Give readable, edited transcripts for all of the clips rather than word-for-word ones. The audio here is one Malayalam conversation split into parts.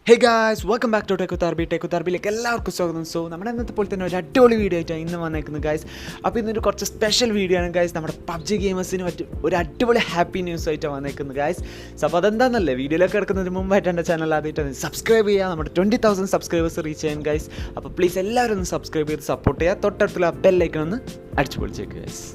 Hey guys, welcome back to ടെക്കുത്താർബിയിലേക്ക് എല്ലാവർക്കും സ്വാഗതം. സോ നമ്മുടെ ഇന്നത്തെ പോലെ തന്നെ ഒരു അടിപൊളി വീഡിയോ ആയിട്ടാണ് ഇന്ന് വന്നേക്കുന്നത് ഗായ്സ്. അപ്പോൾ ഇന്നൊരു കുറച്ച് സ്പെഷ്യൽ വീഡിയോ ആണ് ഗായ്സ്. നമ്മുടെ പബ്ജി ഗെയിമേഴ്സിന് പറ്റി ഒരു അടിപൊളി ഹാപ്പി ന്യൂസ് ആയിട്ടാണ് വന്നേക്കുന്നത് ഗായ്സ്. സോ അപ്പോൾ അതെന്താണെന്നല്ലേ, വീഡിയോയിലേക്ക് കിടക്കുന്നതിന് മുമ്പായിട്ട് എൻ്റെ ചാനൽ ആദ്യമായിട്ട് സബ്സ്ക്രൈബ് ചെയ്യുക. നമ്മുടെ 20,000 സബ്സ്ക്രൈബേഴ്സ് റീച്ച് ചെയ്യാൻ ഗായ്സ്. അപ്പോൾ പ്ലീസ് എല്ലാവരും ഒന്ന് സബ്സ്ക്രൈബ് ചെയ്ത് സപ്പോർട്ട് ചെയ്യുക. തൊട്ടടുത്തുള്ള ബെല്ലൈക്കൺ ഒന്ന് അടിച്ചു പൊളിച്ചേക്കുക ഗായ്സ്.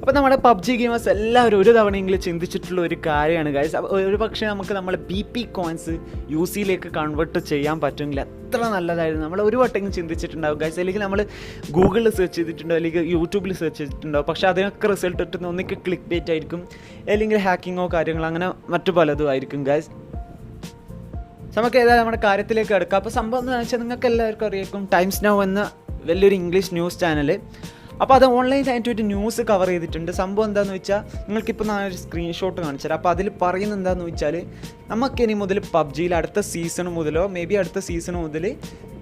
അപ്പോൾ നമ്മുടെ പബ്ജി ഗെയിമേഴ്സ് എല്ലാവരും ഒരു തവണയെങ്കിലും ചിന്തിച്ചിട്ടുള്ള ഒരു കാര്യമാണ് ഗൈസ്. ഒരു പക്ഷേ നമുക്ക് നമ്മളെ BP കോയിൻസ് UCയിലേക്ക് കൺവേർട്ട് ചെയ്യാൻ പറ്റുമെങ്കിൽ എത്ര നല്ലതായിരുന്നു. നമ്മൾ ഒരു വട്ടെങ്കിലും ചിന്തിച്ചിട്ടുണ്ടാവും ഗൈസ്. അല്ലെങ്കിൽ നമ്മൾ ഗൂഗിളിൽ സെർച്ച് ചെയ്തിട്ടുണ്ടോ, അല്ലെങ്കിൽ യൂട്യൂബിൽ സെർച്ച് ചെയ്തിട്ടുണ്ടോ. പക്ഷേ അതിനൊക്കെ റിസൾട്ട് കിട്ടുന്ന ഒന്നിക്ക് ക്ലിക്ക് ബേറ്റ് ആയിരിക്കും, അല്ലെങ്കിൽ ഹാക്കിങ്ങോ കാര്യങ്ങളോ അങ്ങനെ മറ്റു പലതും ആയിരിക്കും ഗൈസ്. നമുക്ക് ഏതായാലും നമ്മുടെ കാര്യത്തിലേക്ക് എടുക്കാം. അപ്പോൾ സംഭവം എന്ന് വെച്ചാൽ നിങ്ങൾക്ക് എല്ലാവർക്കും അറിയാം, ടൈംസ് നൗ എന്ന വലിയൊരു ഇംഗ്ലീഷ് ന്യൂസ് ചാനൽ. അപ്പോൾ അത് ഓൺലൈനായിട്ട് ഒരു ന്യൂസ് കവർ ചെയ്തിട്ടുണ്ട്. സംഭവം എന്താണെന്ന് വെച്ചാൽ നിങ്ങൾക്കിപ്പോൾ ഞാനൊരു സ്ക്രീൻഷോട്ട് കാണിച്ചു തരാം. അപ്പോൾ അതിൽ പറയുന്നത് എന്താണെന്ന് വെച്ചാൽ, നമുക്കിനി മുതൽ പബ്ജിയിൽ അടുത്ത സീസൺ മുതലോ അടുത്ത സീസൺ മുതൽ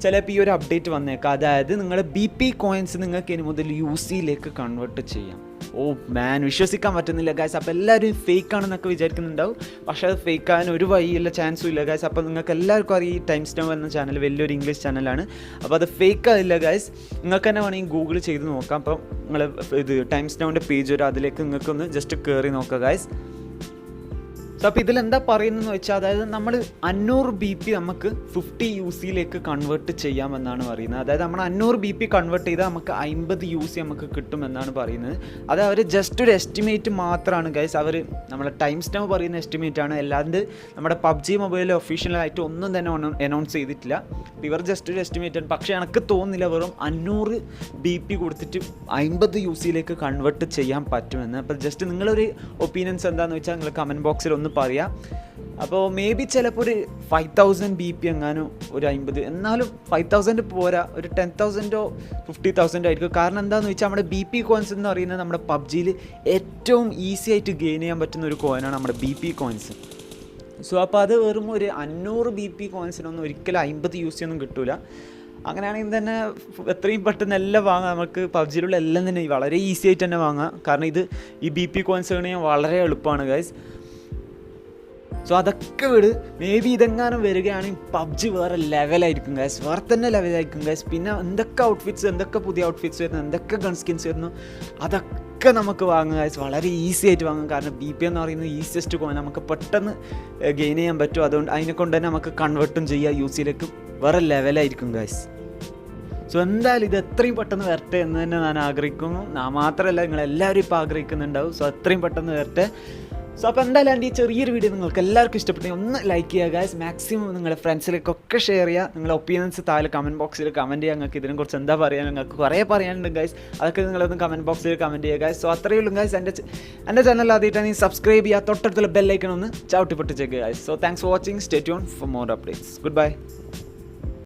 ചിലപ്പോൾ ഈ ഒരു അപ്ഡേറ്റ് വന്നേക്കാം. അതായത് നിങ്ങളുടെ BP കോയിൻസ് നിങ്ങൾക്ക് ഇനി മുതൽ UCയിലേക്ക് കൺവേർട്ട് ചെയ്യാം. ഓ മാൻ, വിശ്വസിക്കാൻ പറ്റുന്നില്ല ഗൈസ്. അപ്പോൾ എല്ലാവരും ഫേക്ക് ആണെന്നൊക്കെ വിചാരിക്കുന്നുണ്ടാവും. പക്ഷേ അത് ഫേക്ക് ആകാൻ ഒരു വഴിയില്ല, ചാൻസും ഇല്ല ഗൈസ്. അപ്പോൾ നിങ്ങൾക്ക് എല്ലാവർക്കും അറിയാം, ഈ ടൈംസ് നൗ എന്ന ചാനൽ വലിയൊരു ഇംഗ്ലീഷ് ചാനലാണ്. അപ്പോൾ അത് ഫേക്ക് ആവില്ല ഗൈസ്. നിങ്ങൾക്ക് തന്നെ വേണമെങ്കിൽ ഗൂഗിൾ ചെയ്ത് നോക്കാം. അപ്പം നിങ്ങൾ ഇത് ടൈംസ് നൗവിൻ്റെ പേജ് വരും, അതിലേക്ക് നിങ്ങൾക്കൊന്ന് ജസ്റ്റ് കയറി നോക്കുക ഗൈസ്. സോ അപ്പോൾ ഇതിലെന്താ പറയുന്നതെന്ന് വെച്ചാൽ, അതായത് നമ്മൾ 500 BP നമുക്ക് 50 UCയിലേക്ക് കൺവേർട്ട് ചെയ്യാമെന്നാണ് പറയുന്നത്. അതായത് നമ്മൾ 500 BP കൺവേർട്ട് ചെയ്താൽ നമുക്ക് 50 UC നമുക്ക് കിട്ടുമെന്നാണ് പറയുന്നത്. അത് അവർ ജസ്റ്റ് ഒരു എസ്റ്റിമേറ്റ് മാത്രമാണ് ഗൈസ്. അവർ നമ്മളെ ടൈംസ് നൗ പറയുന്ന എസ്റ്റിമേറ്റ് ആണ്, അല്ലാണ്ട് നമ്മുടെ പബ്ജി മൊബൈലിൽ ഒഫീഷ്യലായിട്ട് ഒന്നും തന്നെ അനൗൺസ് ചെയ്തിട്ടില്ല. ഇവർ ജസ്റ്റ് ഒരു എസ്റ്റിമേറ്റ് ആണ്. പക്ഷേ എനിക്ക് തോന്നുന്നില്ല വെറും 500 BP കൊടുത്തിട്ട് 50 UCയിലേക്ക് കൺവേർട്ട് ചെയ്യാൻ പറ്റുമെന്ന്. അപ്പോൾ ജസ്റ്റ് നിങ്ങളൊരു ഒപ്പീനിയൻസ് എന്താണെന്ന് വെച്ചാൽ നിങ്ങൾ കമൻറ്റ് ബോക്സിൽ ഒന്ന് പറയാം. അപ്പോൾ മേ ബി ചിലപ്പോൾ ഒരു 5,000 BP എങ്ങാനും ഒരു 50, എന്നാലും 5,000 പോരാ, ഒരു 10,000 50,000 ആയിരിക്കും. കാരണം എന്താണെന്ന് വെച്ചാൽ നമ്മുടെ BP കോയിൻസ് എന്ന് പറയുന്നത് നമ്മുടെ പബ്ജിയിൽ ഏറ്റവും ഈസി ആയിട്ട് ഗെയിൻ ചെയ്യാൻ പറ്റുന്ന ഒരു കോയിനാണ് നമ്മുടെ BP കോയിൻസ്. സോ അപ്പോൾ അത് വെറും ഒരു 500 BP കോയിൻസിനൊന്നും ഒരിക്കലും 50 UC ഒന്നും കിട്ടില്ല. അങ്ങനെയാണെങ്കിൽ തന്നെ എത്രയും പെട്ടെന്ന് എല്ലാം വാങ്ങാം. നമുക്ക് പബ്ജിയിലുള്ള എല്ലാം തന്നെ വളരെ ഈസി ആയിട്ട് തന്നെ വാങ്ങാം. കാരണം ഈ BP കോയിൻസ് വേണമെങ്കിൽ വളരെ എളുപ്പമാണ് ഗൈസ്. സോ അതൊക്കെ വിട്, മേ ബി ഇതെങ്ങാനും വരികയാണെങ്കിൽ പബ്ജി വേറെ ലെവലായിരിക്കും ഗൈസ്, വേറെ തന്നെ ലെവലായിരിക്കും ഗൈസ്. പിന്നെ എന്തൊക്കെ ഔട്ട്ഫിറ്റ്സ്, എന്തൊക്കെ പുതിയ ഔട്ട്ഫിറ്റ്സ് വരുന്നു, എന്തൊക്കെ ഗൺ സ്കിൻസ് വരുന്നു, അതൊക്കെ നമുക്ക് വാങ്ങാം ഗൈസ്. വളരെ ഈസി ആയിട്ട് വാങ്ങാം. കാരണം BP എന്ന് പറയുന്നത് ഈസിയസ്റ്റ് കോയിൻ, നമുക്ക് പെട്ടെന്ന് ഗെയിൻ ചെയ്യാൻ പറ്റും. അതുകൊണ്ട് അതിനെ കൊണ്ട് തന്നെ നമുക്ക് കൺവേർട്ടും ചെയ്യാം UCയിലേക്ക്. വേറെ ലെവലായിരിക്കും ഗൈസ്. സോ എന്തായാലും ഇത് എത്രയും പെട്ടെന്ന് വരട്ടെ എന്ന് തന്നെ ഞാൻ ആഗ്രഹിക്കുന്നു. ഞാൻ മാത്രമല്ല, നിങ്ങളെല്ലാവരും ഇപ്പോൾ ആഗ്രഹിക്കുന്നുണ്ടാവും. സോ എത്രയും പെട്ടെന്ന് വരട്ടെ. സോ അപ്പോൾ എന്തായാലും ഈ ചെറിയൊരു വീഡിയോ നിങ്ങൾക്ക് എല്ലാവർക്കും ഇഷ്ടപ്പെട്ടെങ്കിൽ ഒന്ന് ലൈക്ക് ചെയ്യുക ഗൈസ്. മാക്സിമം നിങ്ങളുടെ ഫ്രണ്ട്സിലേക്കൊക്കെ ഷെയർ ചെയ്യുക. നിങ്ങളുടെ ഒപ്പീനിയൻസ് താഴെ കമൻറ്റ് ബോക്സിൽ കമൻറ്റ് ചെയ്യുക. നിങ്ങൾക്ക് ഇതിനെക്കുറിച്ച് എന്താ പറയുക, നിങ്ങൾക്ക് കുറേ പറയാനുണ്ട് ഗൈസ്. അതൊക്കെ നിങ്ങളൊന്ന് കമൻറ്റ് ബോക്സിൽ കമൻറ്റ് ചെയ്യുക ഗൈസ്. സോ അത്രയേ ഉള്ളൂ ഗൈസ്. എൻ്റെ ചാനൽ ആദ്യമായിട്ടാണ് നീ സബ്സ്ക്രൈബ് ചെയ്യുക, തൊട്ടടുത്തുള്ള ബെല്ലൈക്കൺ ഒന്ന് ചവിട്ടി പൊട്ടിച്ചേക്കുക guys. So thanks for watching. Stay tune for more updates. Good bye.